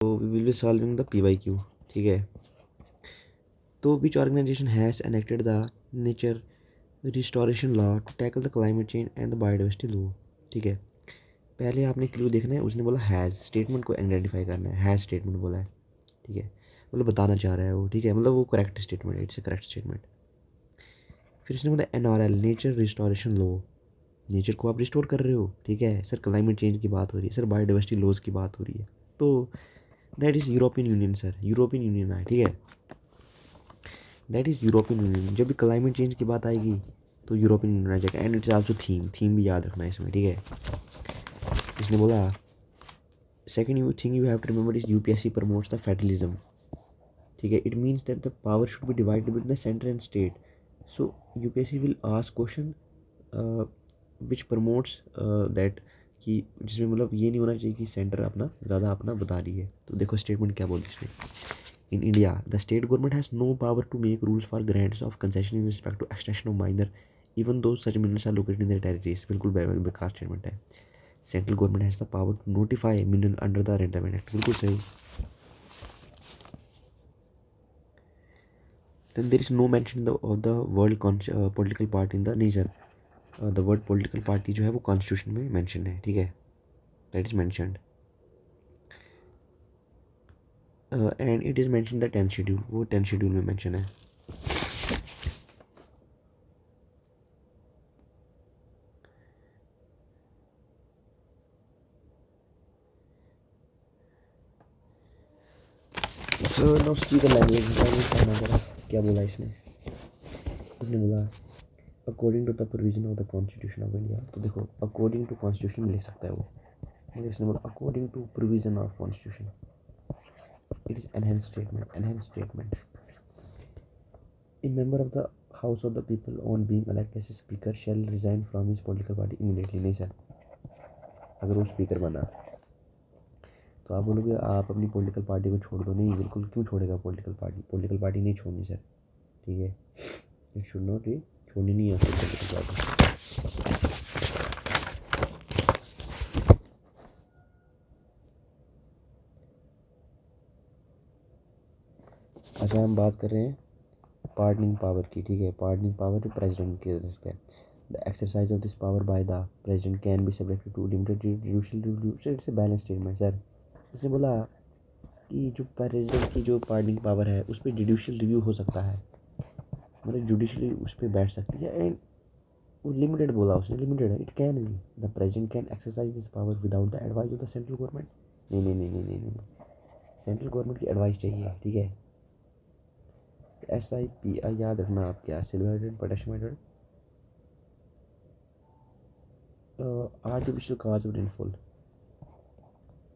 तो we will be solving the PYQ, ठीक है। तो which organization has enacted the nature restoration law to tackle the climate change and the biodiversity law, ठीक है। पहले आपने क्लू देखना है, उसने बोला हैज़, स्टेटमेंट को आइडेंटिफाई करना है, हैज़ स्टेटमेंट बोला है, ठीक है, मतलब बताना चाह रहा है वो, ठीक है, मतलब वो करेक्ट स्टेटमेंट है, इट्स ए करेक्ट स्टेटमेंट। फिर इसने बोला NRL, nature restoration law, nature को आप रिस्टोर कर रहे हो, ठीक है सर, क्लाइमेट चेंज की बात हो रही है सर, बायोडाइवर्सिटी लॉज की बात हो रही है, तो that is European union sir, European union है, ठीक है, दैट इज़ यूरोपियन यूनियन। जब भी क्लाइमेट चेंज की बात आएगी तो यूरोपियन यूनियन आ जाएगा, एंड इट्स आल्सो थीम भी याद रखना है इसमें, ठीक है। इसने बोला second you thing you have to remember is UPSC promotes the federalism, ठीक है, it means that the power should be divided between the centre and state. So UPSC will ask question which promotes that, कि जिसमें मतलब ये नहीं होना चाहिए कि सेंटर अपना ज़्यादा अपना बता रही है। तो देखो स्टेटमेंट क्या बोली इसने, in India the state government has no power to make rules for grants of concession in respect to extension of minor even though such minerals are located in their territories. बिल्कुल बेकार statement है। Central government has the power to notify mineral under the entitlement act, बिल्कुल सही। Then there is no mention of the word political party in the nature. The word political party जो है वो constitution में mention है, ठीक है, that is mentioned, and it is mention the 10th schedule, वो 10th शेड्यूल में mention है। नाउ सी द लैंग्वेज, क्या बोला इसने बोला according to the provision of the constitution of India. तो देखो अकॉर्डिंग टू कॉन्स्टिट्यूशन लिख सकता है वो, मगर इसने बोला according to provision of constitution, it is enhance statement, enhance statement. A member of the House of the People on being elected as Speaker shall resign from his political party immediately। नहीं sir, अगर वो speaker बना तो आप बोलोगे आप अपनी political party को छोड़ दो, नहीं बिल्कुल, क्यों छोड़ेगा पॉलिटिकल पार्टी नहीं छोड़नी सर, ठीक है, इट शुड नॉट बी, छोड़नी नहीं है उसको पॉलिटिकल पार्टी। अच्छा हम बात कर रहे हैं पार्डनिंग पावर की, ठीक है, पार्डनिंग पावर जो प्रेसिडेंट के है, the exercise of this power by the president can be subjected to limited judicial review. Sir it's a balance statement sir. उसने बोला कि जो प्रेसिडेंट की जो पार्डनिंग पावर है उस पर जुडिशियल रिव्यू हो सकता है, मतलब जुडिशली उस पर बैठ सकती है, एंड वो लिमिटेड बोला उसने, लिमिटेड है, it can be the president can exercise this power without the advice of the central government. नहीं नहीं नहीं नहीं नहीं नहीं, सेंट्रल गवर्नमेंट की एडवाइस चाहिए, ठीक है। SIPI याद रखना आप, क्या silver potassium hydrate, artificial cause of rainfall.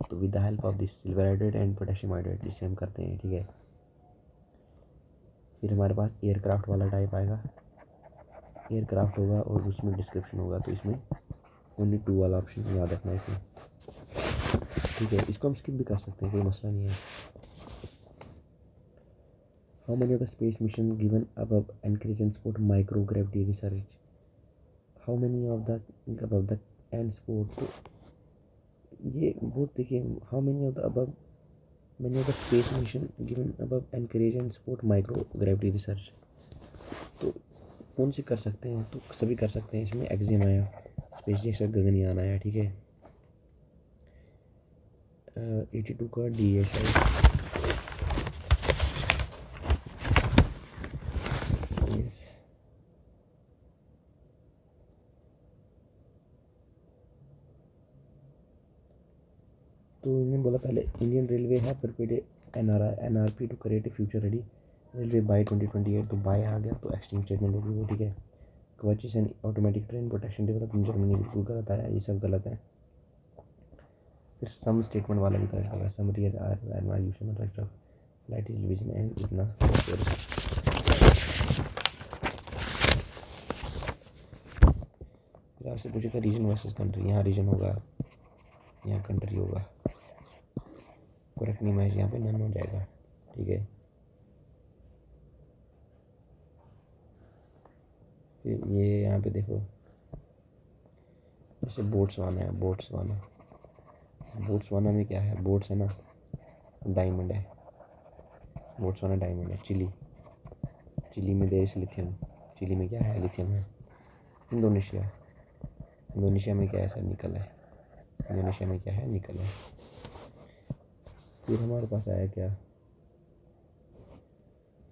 तो with the help of this silver hydrate and potassium hydrate जिससे हम करते हैं, ठीक है। फिर हमारे पास एयरक्राफ्ट वाला टाइप आएगा, एयरक्राफ्ट होगा और उसमें डिस्क्रिप्शन होगा, तो इसमें ओनली 2 वाला ऑप्शन याद रखना है इसमें, ठीक है। इसको हम स्किप भी कर सकते हैं, कोई मसला नहीं है। How many of the space mission given above encourage and support micro gravity research, how many of the above the end support, तो ये बहुत देखिए, how many of the above, many of the space mission given above encourage and support micro gravity research, तो कौन से कर सकते हैं, तो सभी कर सकते हैं। इसमें एक्सिम आया, स्पेस जैसा गगनयान आया, ठीक है, 82 का DSI, यस। तो इन्होंने बोला पहले इंडियन रेलवे है prepared NRP to create a future ready railway by 2028, तो बाय आ गया तो एक्सट्रीम स्टेटमेंट होगी वो, ठीक है। Kavach is and automatic train protection develop in Germany, बिल्कुल गलत आया, ये सब गलत है। फिर सम स्टेटमेंट वाला भी करेक्ट होगा, सम रियल आर यूजन right of flight television and इतना। फिर आपसे पूछेगा रीजन वर्सेस कंट्री, यहाँ रीजन होगा, यहाँ कंट्री होगा, करेक्ट नहीं मैच यहाँ पे नन हो जाएगा, ठीक है। फिर ये यहाँ पे देखो, जैसे बोट्सवाना है, बोट्सवाना में क्या है, बोट्स है ना, डायमंड है, बोट्सवाना डायमंड है। चिली में देश लिथियम, चिली में क्या है, लिथियम है। इंडोनेशिया में क्या है सर, निकल है। इंडोनेशिया में क्या है, निकल है। फिर हमारे पास आया क्या,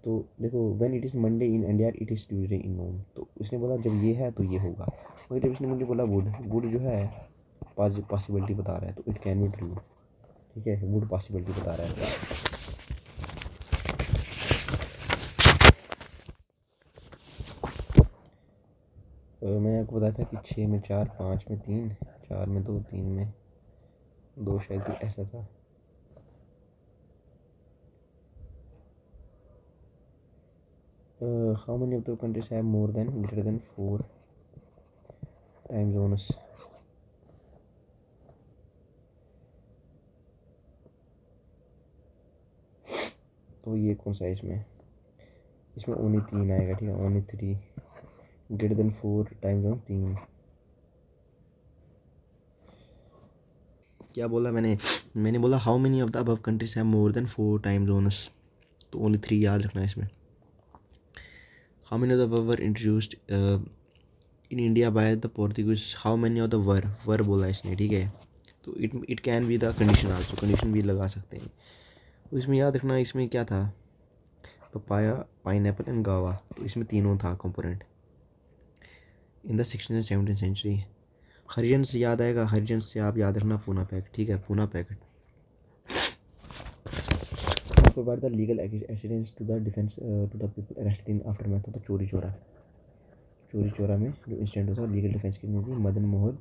तो देखो when it is Monday in India it is Tuesday in known. तो उसने बोला जब ये है तो ये होगा। वही जब इसने मुझे बोला वुड जो है पॉसिबिलिटी बता रहा है, तो इट कैन बी ट्रू। ठीक है, वुड पॉसिबिलिटी बता रहा है। मैंने आपको बताया था कि 6 में 4, 5 में 3, 4 में 2, 3 में 2, शायद कुछ ऐसा था। How many of the countries have more then greater than 4 time zones. तो ये कौन सा है इसमें ओनली 3 आएगा। ठीक है, only 3 greater than 4 time zone 3। क्या बोला मैंने बोला how many of the above countries have more than 4 time zones, तो ओनली 3 याद रखना है इसमें। How many of the above were introduced in India by the Portuguese. How many of the were बोला इसने। ठीक है, तो it can be the condition also, condition भी लगा सकते हैं। तो इसमें याद रखना इसमें क्या था, पपाया, पाइनएप्पल एंड गावा। तो इसमें तीनों था component in the 16th and 17th century. Harijan से याद आएगा, हरिजन से आप याद रखना पूना पैकेट। ठीक है, Poona pact provide the legal assistance to the defence to the people arrested in aftermath of the Chauri Chaura में जो इंसिडेंट हुआ था, लीगल डिफेंस की थी मदन मोहन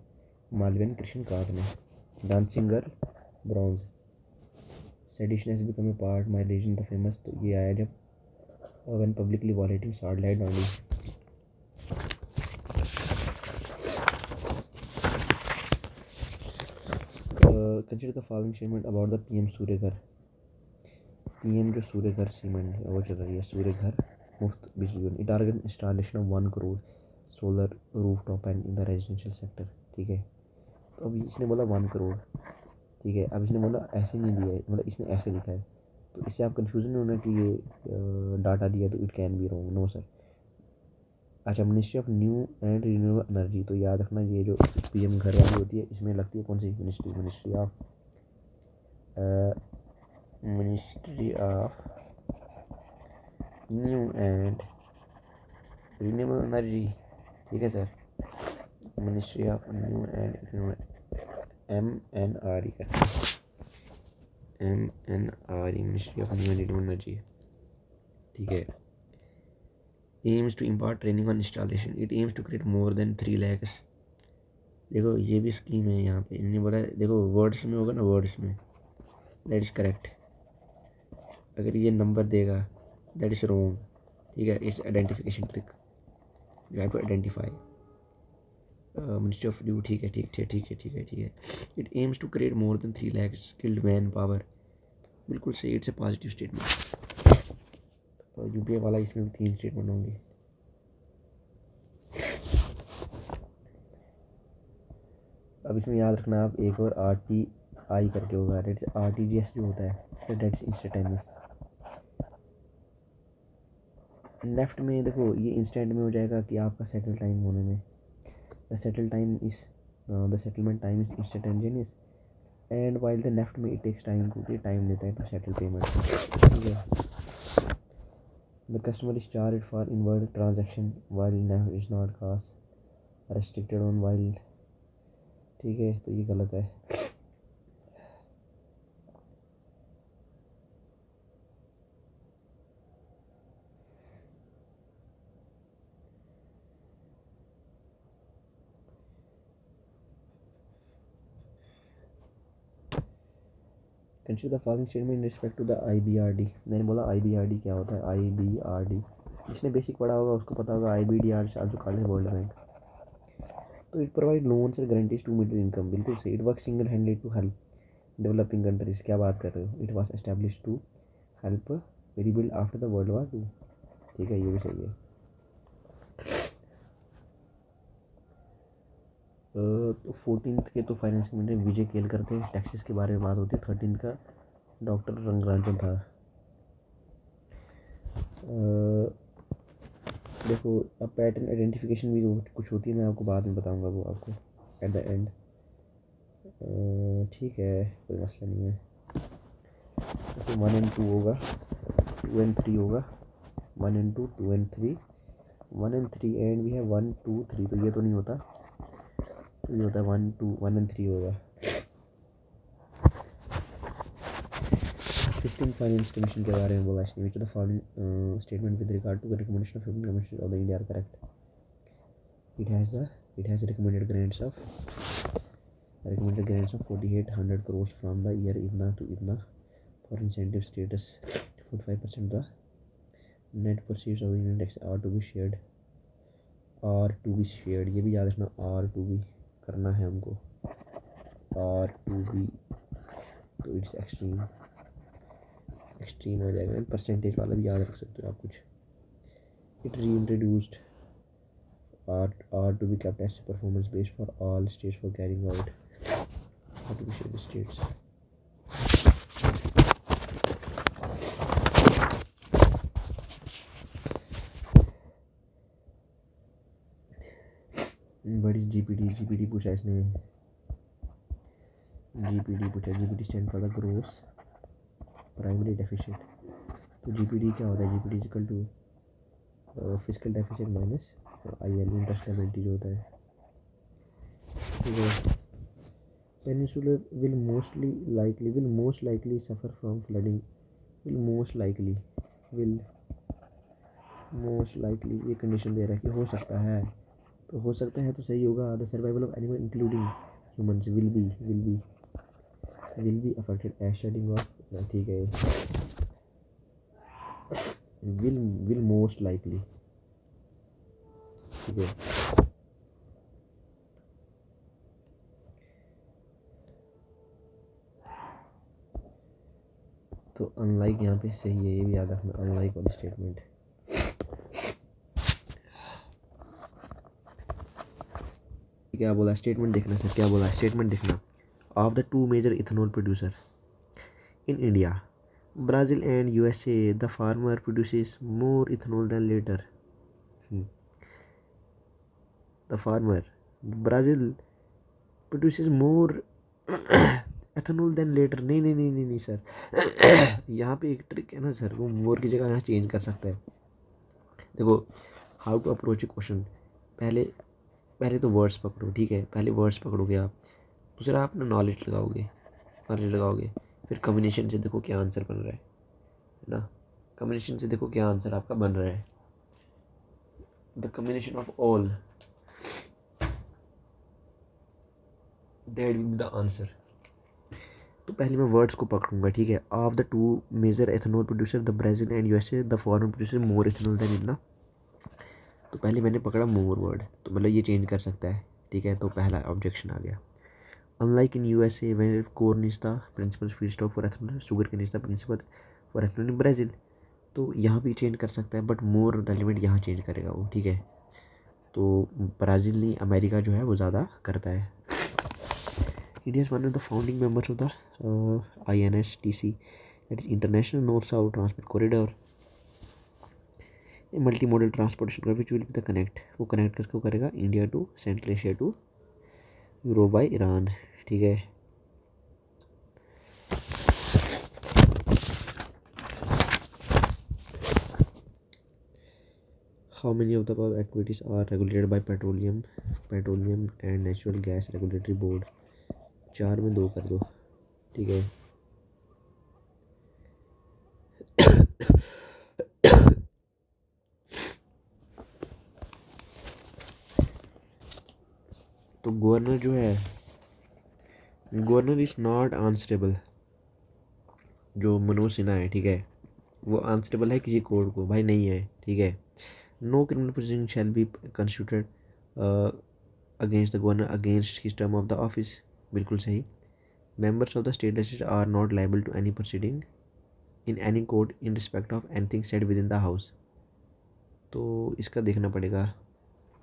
मालवीय एंड कृष्ण कांत ने। Dancing girl, bronze. Sedition has become a part my religion the famous. तो ये आया जब when publicly violating sword light only। Consider the following statement about the PM Surya Ghar. PM जो सूर्यघर सीमेंट है वो चल रही है, सूर्यघर मुफ्त बिजली। It target installation of 1 crore solar roof top and in the residential sector. ठीक है, तो अब इसने बोला 1 करोड़। ठीक है, अब इसने बोला ऐसे नहीं दिया है, मतलब इसने ऐसे लिखा है, तो इससे आप कंफ्यूजन नहीं होना कि ये डाटा दिया तो it can be wrong. No sir. अच्छा, ministry of new and renewable energy. तो याद रखना ये जो PM घर वाली होती है इसमें लगती है कौन सी ministry, ministry of new and renewable energy. ठीक है sir, ministry of new and renewable, MNRE करते हैं, MNRE ministry of new and renewable energy. ठीक है, aims to impart training on installation, it aims to create more than 3 lakhs। देखो ये भी scheme है यहाँ पे, इन्होंने बोला देखो वर्ड्स में होगा ना, वर्ड्स में दैट इज़ करेक्ट। अगर ये नंबर देगा दैट इज़ रॉन्ग। ठीक है, it's identification trick, you have to identify. Ministry of due. ठीक है, ठीक है। It aims to create more than 3 lakh skilled man power. बिल्कुल सही, it's a positive statement. UPA वाला इसमें भी 3 स्टेटमेंट होंगे। अब इसमें याद रखना आप एक और RTI करके होगा, RTGS जो होता है डेट इंस्टेंटेनियस। लेफ्ट में देखो ये इंस्टेंट में हो जाएगा कि आपका सेटल टाइम होने में, the settlement time is instantaneous and while the left में इट टेक्स टाइम, क्योंकि टाइम लेता है टू सेटल पेमेंट। ठीक है, the customer is charge for inward transaction while is not cost restricted on while. ठीक है, तो ये गलत है। Consider the following statement in respect to the IBRD। मैंने बोला IBRD क्या होता है, IBRD जिसने बेसिक पढ़ा होगा उसको पता होगा। IBDR से आल्सो कॉल्ड है वर्ल्ड बैंक। तो it provide loans and guarantees to middle income. बिल्कुल सही। It work single handed to help developing countries. क्या बात कर रहे हो, it was establish to help rebuild after the world war 2। ठीक है, ये भी सही है। तो 14th के तो फाइनेंस मिनिस्टर विजय केल करते हैं, टैक्सेस के बारे में बात होती है। 13th का डॉक्टर रंगराजन था। देखो अब पैटर्न आइडेंटिफिकेशन भी कुछ होती है, मैं आपको बाद में बताऊंगा वो आपको एट द एंड। ठीक है, कोई मसला नहीं है। तो 1 and 2 होगा, 2 and 3 होगा, 1 and 2, 2 and 3, 1 and 3 एंड भी है 1 2 3, तो ये तो नहीं होता, तो ये होता है 1 2 1 and 3 होगा। 15 फाइनेंस कमीशन के बारे में बोला इसने, which the following statement with regard to recommendation of 15 commission of the India are correct. It has recommended grants of 4800 crores from the year IDNA to IDNA for incentive status. 45% the net proceeds of the union tax are to be shared. ये भी याद रखना, R to be करना है हमको, R to be, तो it's extreme हो जाएगा। परसेंटेज वाला भी याद रख सकते हो आप कुछ। इट री introduced are to be kept as performance based for all states for carrying out artificial states. What is GPD? GPD पूछा इसने, GPD पूछा। GPD stand for the gross primary deficit. तो GPD क्या होता है? GPD is equal to physical deficit minus IL interest liability जो होता है, ठीक है। Peninsular will most likely suffer from flooding. will most likely ये कंडीशन दे रहा है कि हो सकता है, तो हो सकता है तो सही होगा। The survival of animal including humans will be affected as shading of, ठीक है। विल मोस्ट लाइकली, ठीक है। तो अनलाइक यहाँ पे सही है, ये भी याद रखना, अनलाइक वाली स्टेटमेंट। क्या बोला स्टेटमेंट देखना सर, क्या बोला स्टेटमेंट देखना। Of the 2 major ethanol producer in India, Brazil and USA, the farmer produces more ethanol than later. The farmer, Brazil produces more ethanol than later. नहीं सर यहाँ पे एक ट्रिक है ना सर, वो मोर की जगह यहाँ चेंज कर सकता है। देखो how to approach a question, पहले तो वर्ड्स पकड़ो, ठीक है। पहले वर्ड्स पकड़ोगे आप, दूसरा आप ना नॉलेज लगाओगे, फिर कम्बिनेशन से देखो क्या आंसर बन रहा है ना। कम्बिनेशन से देखो क्या आंसर आपका बन रहा है। The combination of all that will be the answer. तो पहले मैं वर्ड्स को पकड़ूंगा, ठीक है। Of the 2 major ethanol producer the Brazil and USA, the foreign producer more ethanol than India. तो पहले मैंने पकड़ा मोर वर्ड, तो मतलब ये चेंज कर सकता है, ठीक है। तो पहला ऑब्जेक्शन आ गया। Unlike in USA, where corn is the principal feedstock for ethanol, sugarcane is the principal for ethanol in Brazil. तो यहाँ भी चेंज कर सकता है, बट मोर रेलिवेंट यहाँ चेंज करेगा वो, ठीक है। तो ब्राज़ील नहीं, अमेरिका जो है वो ज़्यादा करता है। India is one of the founding members of the INSTC, that is international north south transport corridor. Multi modal transportation का which will be the connect, वो कनेक्ट करके करेगा India to central Asia to Europe by Iran, ठीक है। How many of the above activities are regulated by petroleum and natural gas regulatory board. 4 में 2 कर दो, ठीक है। तो गवर्नर जो है, गवर्नर इज नॉट आंसरेबल, जो मनोज सिन्हा है, ठीक है, वो आंसरेबल है किसी कोर्ट को, भाई नहीं है, ठीक है। No criminal proceeding shall be constituted against the governor against his term of the office, बिल्कुल सही। Members of the state legislature are not liable to any proceeding in any court in respect of anything said within the house. तो इसका देखना पड़ेगा,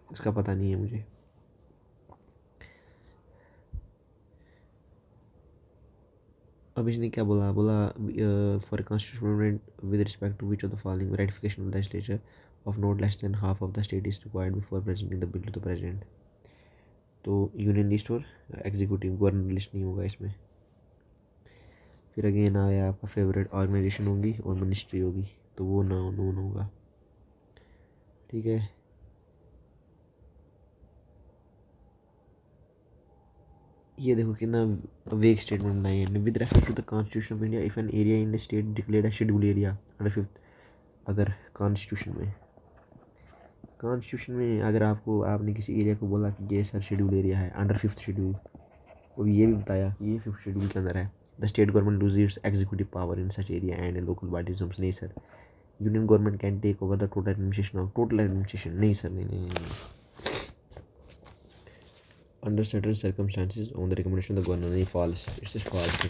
इसका पता नहीं है मुझे। अब इसने क्या बोला बोला for constitution amendment with respect to which of the following ratification of legislature of not less than half of the state is required before presenting the bill to the president. तो यूनियन लिस्ट और executive governor list नहीं होगा इसमें। फिर again आया आपका favourite organisation होगी और मिनिस्ट्री होगी, तो वो नोन होगा। ठीक है, ये देखो कितना वेग स्टेटमेंट बनाई है। With reference to the constitution of India if an area in the state declared a schedule area under fifth, अगर कॉन्स्टिट्यूशन में अगर आपने किसी एरिया को बोला कि ये सर शेड्यूल एरिया है अंडर फिफ्थ शेड्यूल, और ये भी बताया कि ये फिफ्थ शेड्यूल के अंदर है, the state government lose its executive power in such area and local bodies. नहीं sir, union government can take over the total administration. नहीं सर, नहीं। Under certain circumstances on the recommendation of the governor. नहीं, false, it's is false.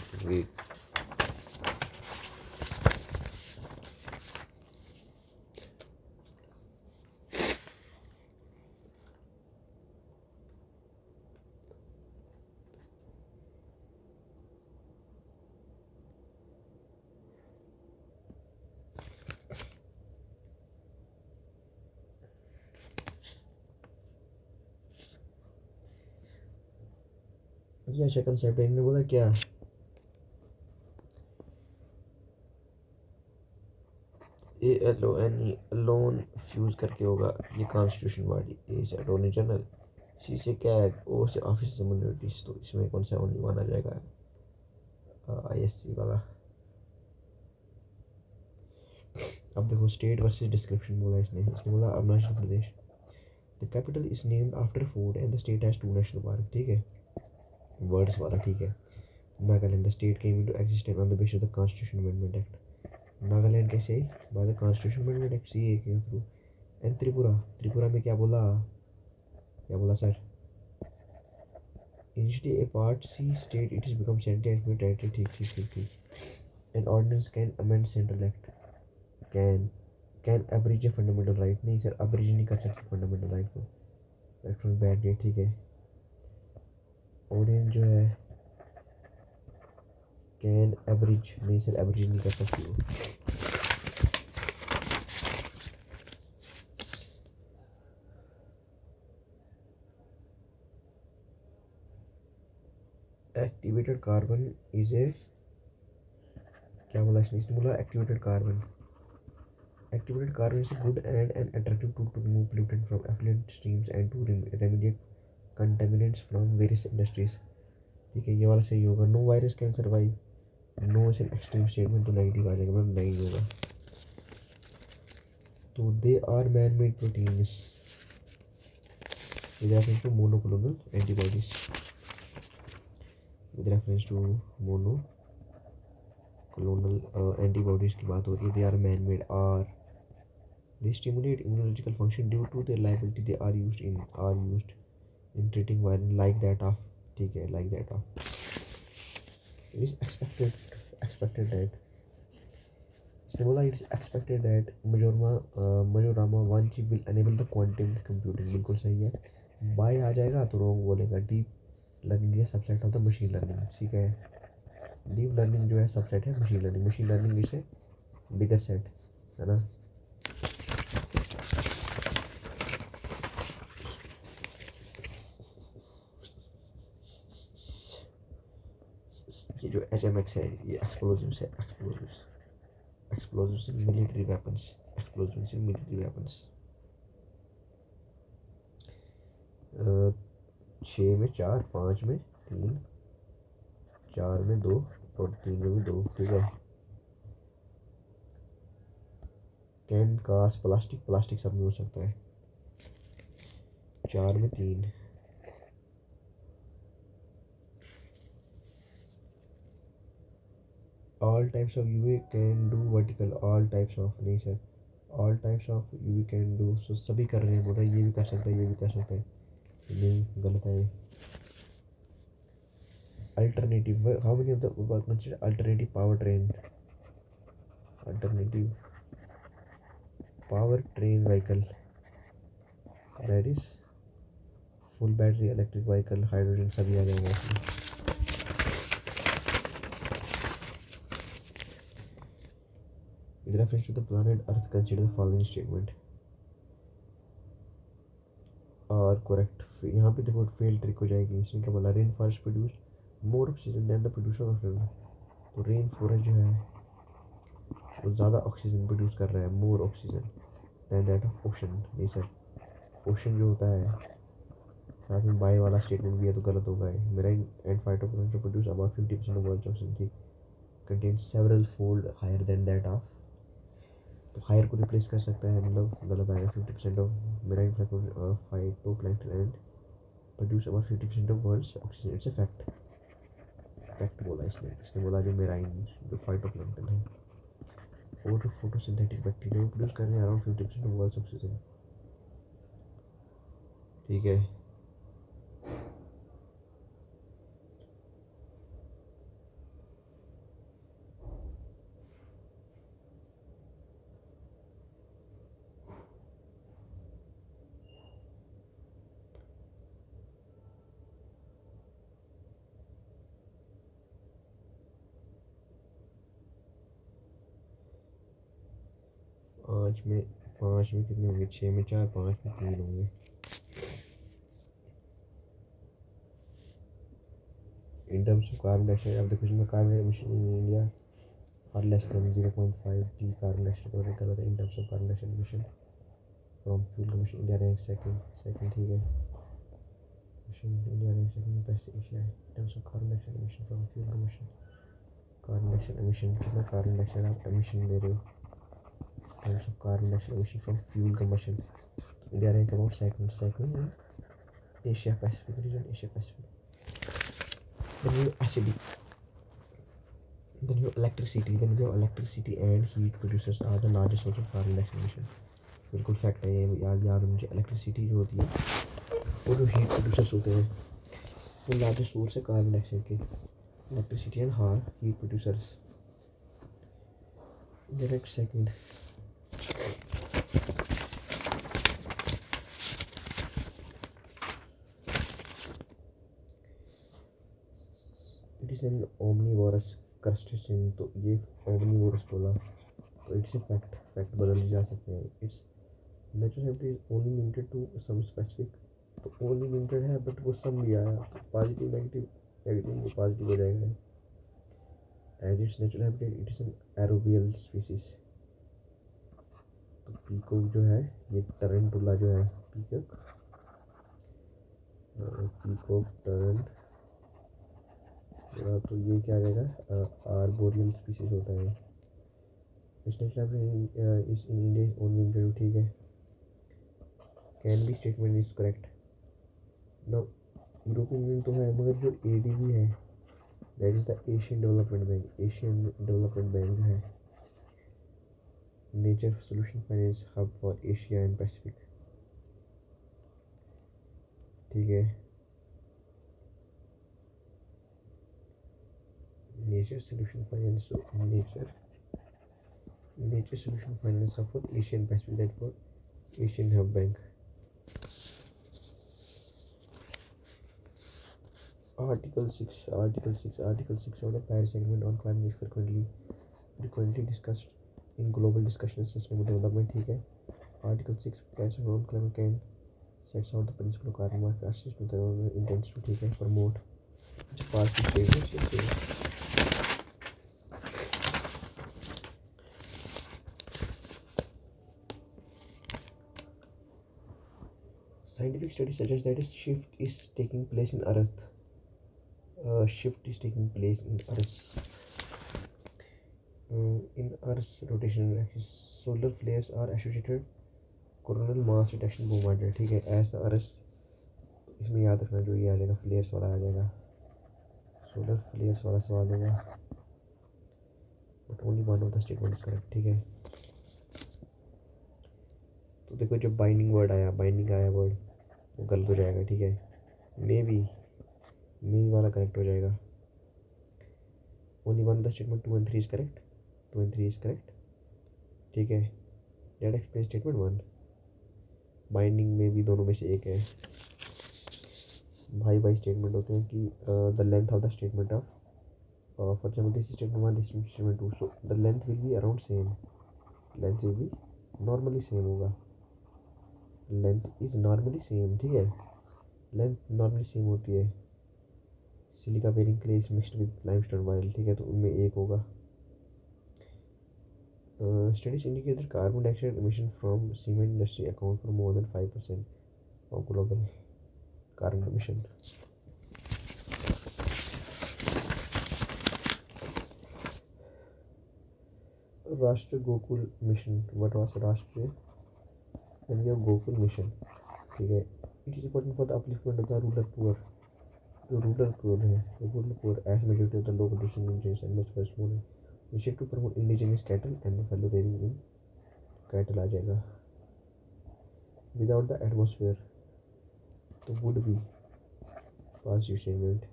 ये अच्छा concept है, इन्होंने बोला क्या ALONE लोन फ्यूज करके होगा ये कॉन्स्टिट्यूशन बॉडी। ए से अटॉर्नी जनरल, सी से क्या है, ओ से ऑफिस ऑफ मिनोरिटीज। तो इसमें कौन सा ओनली वन आ जाएगा, ISC वाला। अब देखो स्टेट वर्सेस डिस्क्रिप्शन बोला इसने बोला Arunachal Pradesh, the capital is named after food and the state has 2 national park. ठीक है, वर्ड्स वाला। ठीक है, Nagaland, the state came into existence on the basis of the constitution amendment act. Nagaland कैसे आई, by the constitution amendment act CA के थ्रू। And Tripura में क्या बोला sir, initially a part C state it is become central administrative territory। ठीक। an ordinance can amend central act, can abridge a fundamental right। नहीं sir, abridge नहीं कर सकते fundamental right को, that was bad day। ठीक है, ordinance जो है can abridge, नहीं सर abridge नहीं कर सकती वो। एक्टिवेटेड कार्बन इज ए, क्या बोला इसने बोला activated carbon is a good and an attractive tool to remove pollutant from affluent streams and to remediate contaminants from various industries। ठीक है, ये वाला सही होगा। No virus can survive, no is an extreme statement, तो negative आ जाएगा, मतलब नहीं होगा। तो they are man made proteins with reference to monoclonal antibodies, with reference to monoclonal antibodies की बात हो रही है। They are man made, are they stimulate immunological function due to their liability। they are used in treating virus like that of, ठीक है, like that of। it is expected that, इसने बोला it is expected that Majorama 1 chip will enable the quantum computing। बिल्कुल सही है, bye आ जाएगा तो wrong बोलेगा। डीप लर्निंग ये subset of the machine learning. ठीक है, डीप लर्निंग जो है सबसेट है मशीन लर्निंग इससे बिगर सेट है ना। ये जो HMX है ये एक्सप्लोजिव्स है, एक्सप्लोजिव्स मिलिट्री वेपन्स, 6 में 4, 5 में 3, 4 में 2 और 3 में भी 2। ठीक है, कैन कास्ट प्लास्टिक सब में हो सकता है। 4 में 3, all types of UV can do vertical, all types of, नहीं sir, all types of UV can do, so सभी कर रहे हैं, बोल रहा है ये भी कर सकता है, ये भी कर सकता है। नहीं, गलत है ये। Alternative, how many of the consider alternative power train vehicle, that is full battery electric vehicle, hydrogen, सभी आ जाएंगे इसमें। With reference to the planet Earth, consider the following statement और करेक्ट। यहाँ पे देखो फेल ट्रिक हो जाएगी। इसमें क्या बोला, rain forest produce more oxygen than the producer of rain. तो रेन फॉरेस्ट जो है वो ज़्यादा ऑक्सीजन प्रोड्यूस कर रहा है, more oxygen than that of ocean. नहीं सर, ओशन जो होता है साथ में बाय वाला स्टेटमेंट भी है तो गलत होगा। Marine and phytoplankton produce about 50% of world oxygen, ठीक, contain several fold higher than that of. तो हायर को रिप्लेस कर सकता है, मतलब गलत आएगा। 50% of marine phytoplankton and produce about 50% of world's oxygen. It's a fact, fact बोला इसने बोला जो मेराइन जो फाइटोप्लैंक्टन है वो जो फोटोसिंथेटिक बैक्टीरिया वो प्रोड्यूस कर रहे हैं अराउंड 50% ऑफ वर्ल्ड्स ऑक्सीजन, ठीक है। पाँच में कितने होंगे, 6 में 4, 5 में 3 होंगे। In terms of carbon dioxide, अब देखो इसमें carbon emission in India are less than 0.5 T carbon dioxide cover करता है। In terms of carbon dioxide emission from fuel commission India rank second, ठीक है। India rank second best Asia है। In terms of carbon dioxide emission from fuel commission, carbon dioxide emission कितना carbon dioxide आप emission दे रहे हो। terms of carbon dioxide emission from fuel combustion, India rank about second in Asia Pacific region, Asia Pacific. Then you have acidic, then you have electricity and heat producers are the largest source of carbon dioxide emission. बिल्कुल fact है ये, याद है मुझे। Electricity जो होती है वो जो हीट प्रोड्यूसर्स होते हैं वो लार्जेस्ट सोर्स है कार्बन डाइऑक्साइड के। Electricity and heat producers direct second. It is N omnivorous crustacean, तो ये ओमनीवोरस बोला तो इट्स ए फैक्ट बदल जा सकते हैं। Its natural habitat is only limited to some specific, तो ओनली लिमिटेड है बट वो सम भी आया तो पॉजिटिव नेगेटिव में पॉजिटिव हो जाएगा। As its natural habitat it is an aerobial species. तो पीकॉक जो है ये टरंटुला जो है पीकॉक टरंट, तो ये क्या आ जाएगा, आर्बोरियल स्पीसीज होता है। इस natural habitat is in India only limited, ठीक है। Can be statement is correct. Now European union तो है मगर जो ADB है that is the Asian development bank जो है nature solution finance hub for Asia and Pacific, ठीक है। Nature solution finance hub for Asian Pacific, that for Asian hub bank. Article 6 of the Paris Agreement on climate change frequently discussed in global discussion and sustainable development, ठीक है। Article 6 Paris Agreement on climate change sets out the principle of carbon market assist to the intends to, ठीक है, promote positive statements. Scientific studies suggest that a shift is taking place in Earth. In Earth's rotational axis. Solar flares are associated coronal mass ejection movement है, ठीक है। As the Earth, इसमें याद रखना जो ये आ जाएगा फ्लेयर्स वाला आ जाएगा, सोलर फ्लेयर्स वाला सवाल होगा। But only one of the statement is correct, ठीक है। तो देखो जब बाइंडिंग आया वर्ड वो गलत हो जाएगा, ठीक है। मे बी वाला करेक्ट हो जाएगा। Only one of the statement 2 and 3 is correct, 2 and 3 is correct, ठीक है। डेट एक्सप्लेन स्टेटमेंट 1 बाइंडिंग में भी दोनों में से एक है। भाई स्टेटमेंट होते हैं कि the length of the statement of for example this statement 1, this statement 2, so the length will be around same, length is भी नॉर्मली सेम होगा, लेंथ इज नॉर्मली सेम, ठीक है, लेंथ नॉर्मली सेम होती है। Silica bearing clay is mixed with limestone while, ठीक है, तो उनमें एक होगा। Studies indicate that carbon dioxide emission from cement industry account for more than 5% of global carbon emission। राष्ट्रीय गोकुल मिशन, व्हाट वाज राष्ट्रीय, then we have Gokul mission, ठीक है। It is important for the upliftment of the rural poor, जो rural poor है, rural poor as majority of the low condition Indians and must first moan, initiate to promote indigenous cattle and fallow rearing in cattle आ जाएगा। Without the atmosphere तो would be pass statement,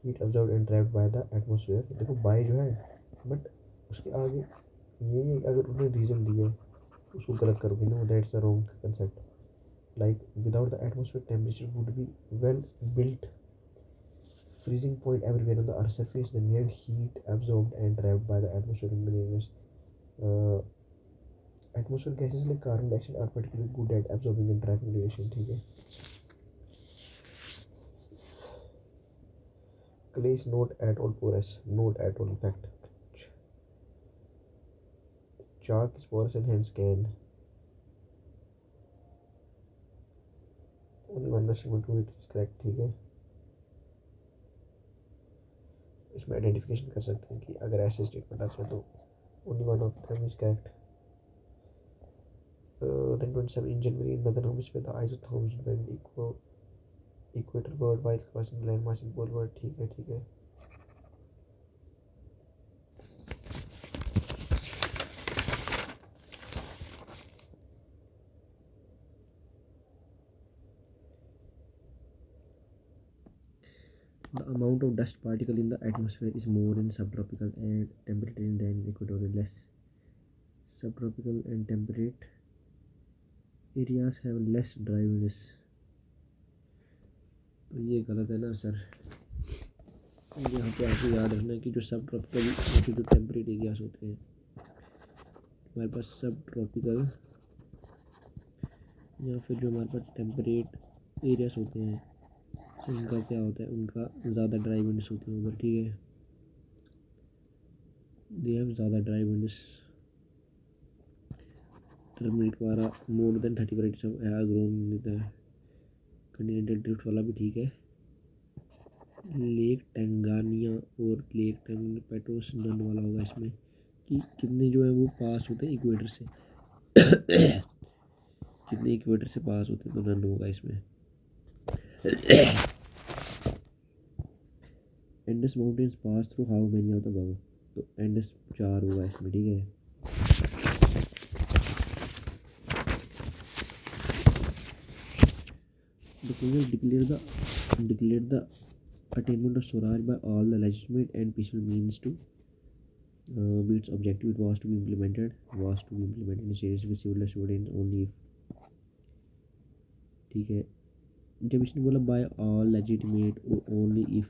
heat absorb and trapped by the atmosphere, देखो bye जो है, but उसके आगे ये नहीं, अगर उन्होंने रीज़न दिया है उसको गलत करोगे ना, that's the wrong concept. Like without the atmosphere temperature would be well built freezing point everywhere on the earth's surface, then we have heat absorbed and trapped by the atmospheric gases. uh, atmospheric gases like carbon dioxide are particularly good at absorbing and trapping radiation, ठीक है। clay is not at all porous, not at all, in fact chalk is porous and hence can only one measurement with is correct, ठीक है। इसमें identification कर सकते हैं कि अगर ऐसे स्टेटमेंट आते हैं तो only one of them is correct. then 27 in January in northern hemisphere the isotherms bend equator bird while crossing the landmass in pole bird, ठीक है, ठीक है। The amount of dust particle in the atmosphere is more in subtropical and temperate than equatorial, less subtropical and temperate areas have less dry winds, तो ये गलत है ना sir. यहाँ पे आपको याद रखना है कि जो सब ट्रॉपिकल जो टेम्परेट एरियाज होते हैं, हमारे पास सब ट्रॉपिकल या फिर जो हमारे पास टेम्परेट एरियाज होते हैं उनका क्या होता है, उनका ज़्यादा ड्राई विंड्स होती हैं उधर, ठीक है, दे हैव ज़्यादा ड्राई विंड्स। टर्मिनेट वाला more than 30% of air grown Continental drift वाला भी ठीक है। लेक टेंगानिया और लेक टेम्पेटोस नन वाला होगा इसमें, कि कितने जो है वो पास होते हैं इक्वेटर से कितने इक्वेटर से पास होते हैं, तो नन होगा इसमें। Indus mountains pass through how many of the above, तो एंडस 4 होगा इसमें, ठीक है। The Congress declared the attainment of Swaraj by all the legitimate and peaceful means to be its objective. It was to be implemented in states with civil disobedience only if, ठीक है। जब इसने बोला bye all legitimate और only if,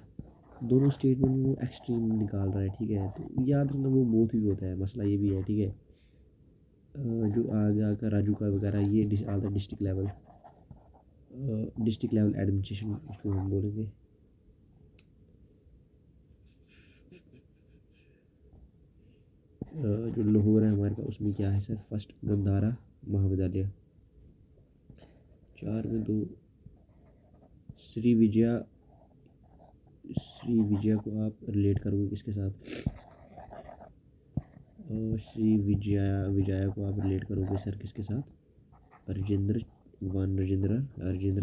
दोनों statement में वो extreme निकाल रहा है, ठीक है, तो याद रखना वो बोथ भी होता है, मसला ये भी है, ठीक है। जो आगे आकर राजू का वगैरह ये all the district level administration उसको हम बोलेंगे। जो लाहौर है हमारे पास उसमें क्या है सर, फर्स्ट गंधारा महाविद्यालय। 4 में 2 श्री विजया को आप रिलेट करोगे किसके साथ, श्री विजया को आप रिलेट करोगे सर किसके साथ, राजेंद्र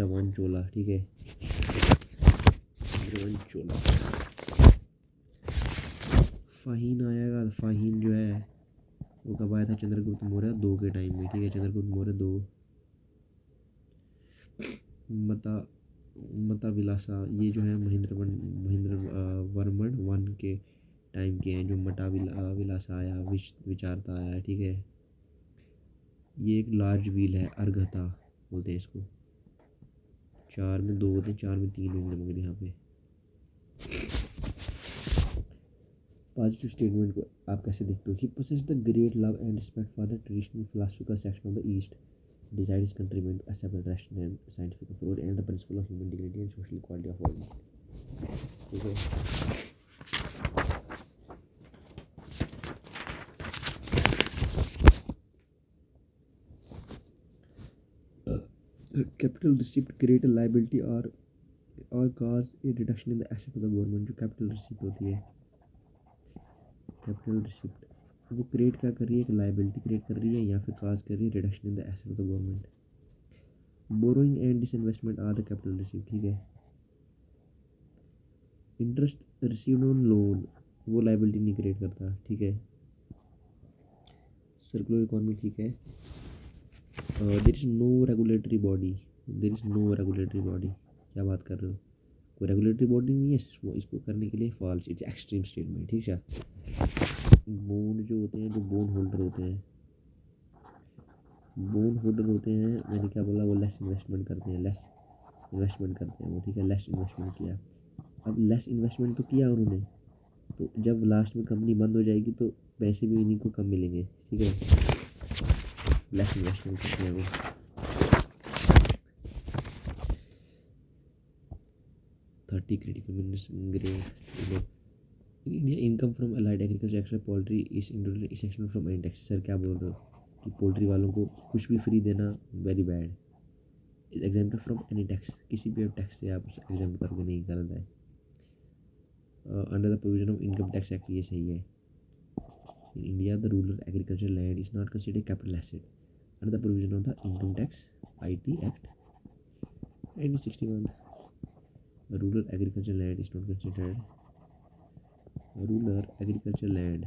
वन चोला, ठीक है, वन चोला। फाहीन आएगा, फाहीन जो है वो कब आया था, चंद्रगुप्त मौर्य 2 के टाइम में, ठीक है, चंद्रगुप्त मौर्य 2। मता विलासा ये जो है महेंद्र वर्मन 1 के टाइम के हैं, जो मटा विलासा आया, विचारता आया, ठीक है। ये एक लार्ज व्हील है, अर्घता बोलते हैं इसको। 4 में 2 होते, 4 में 3 होंगे मगर यहाँ पे। पॉजिटिव स्टेटमेंट को आप कैसे देखते हो? ही possessed the great love and respect for the traditional philosophical section of the East. Desired his countrymen to accept the rational and scientific approach and the principle of human dignity and social equality of all. ठीक है। Capital receipt create liability और cause a reduction in the asset of the government। जो capital receipt होती है, capital receipt वो create क्या कर रही है? एक लाइबिलिटी क्रिएट कर रही है या फिर काज कर रही है reduction in the asset of the government. Borrowing and disinvestment are the capital receipt. ठीक है। इंटरेस्ट रिसीव्ड ऑन लोन वो लाइबिलिटी नहीं क्रिएट करता। ठीक है। Circular economy. ठीक है। There is no regulatory body. There is no regulatory body. क्या बात कर रहे हो? कोई रेगुलेटरी बॉडी नहीं है इसको करने के लिए। False, it's extreme statement. ठीक है। बॉन्ड जो होते हैं, जो बॉन्ड होल्डर होते हैं, मैंने क्या बोला? वो लेस इन्वेस्टमेंट करते हैं, लेस इन्वेस्टमेंट करते हैं वो। ठीक है। लेस इन्वेस्टमेंट किया। अब लेस इन्वेस्टमेंट तो किया उन्होंने, तो जब लास्ट में कंपनी बंद हो जाएगी तो पैसे भी इन्हीं को कम मिलेंगे। ठीक है। लेस इन्वेस्टमेंट करते हैं वो। 30 critical minerals grade in India. Income from allied agriculture extra poultry is included section from any tax. Sir क्या बोल रहे हो कि पोल्ट्री वालों को कुछ भी फ्री देना very bad. Is exempt from any tax. किसी भी टैक्स से आप उसे एग्जाम्प्ट करके नहीं गलत है। Under the provision of income tax act, ये सही है। In India, the rural agricultural land is not considered capital asset under the provision of the Income Tax IT Act 1961. Rural agricultural land is not considered rural agricultural land,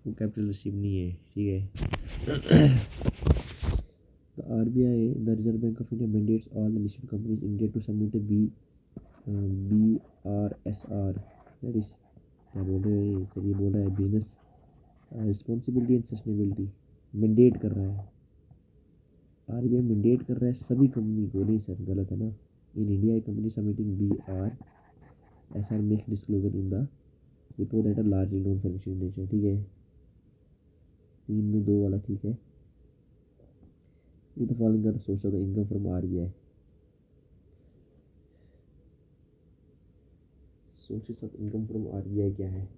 वो capital receive नहीं है। ठीक है। The RBI, the Reserve Bank of India, mandates all the listed companies in India to submit a BRSR, that is क्या बोल रहे हैं sir? ये बोल रहा है business responsibility and sustainability. Mandate कर रहा है, आरबीआई मैंडेट कर रहा है सभी कंपनी को। नहीं सर, गलत है ना। In India company submitting BRSR make disclosure in the report that are largely non financial nature. ठीक है। 3 में 2 वाला ठीक है। ये तो following the source of the income from RBI. Sources of income from RBI क्या है?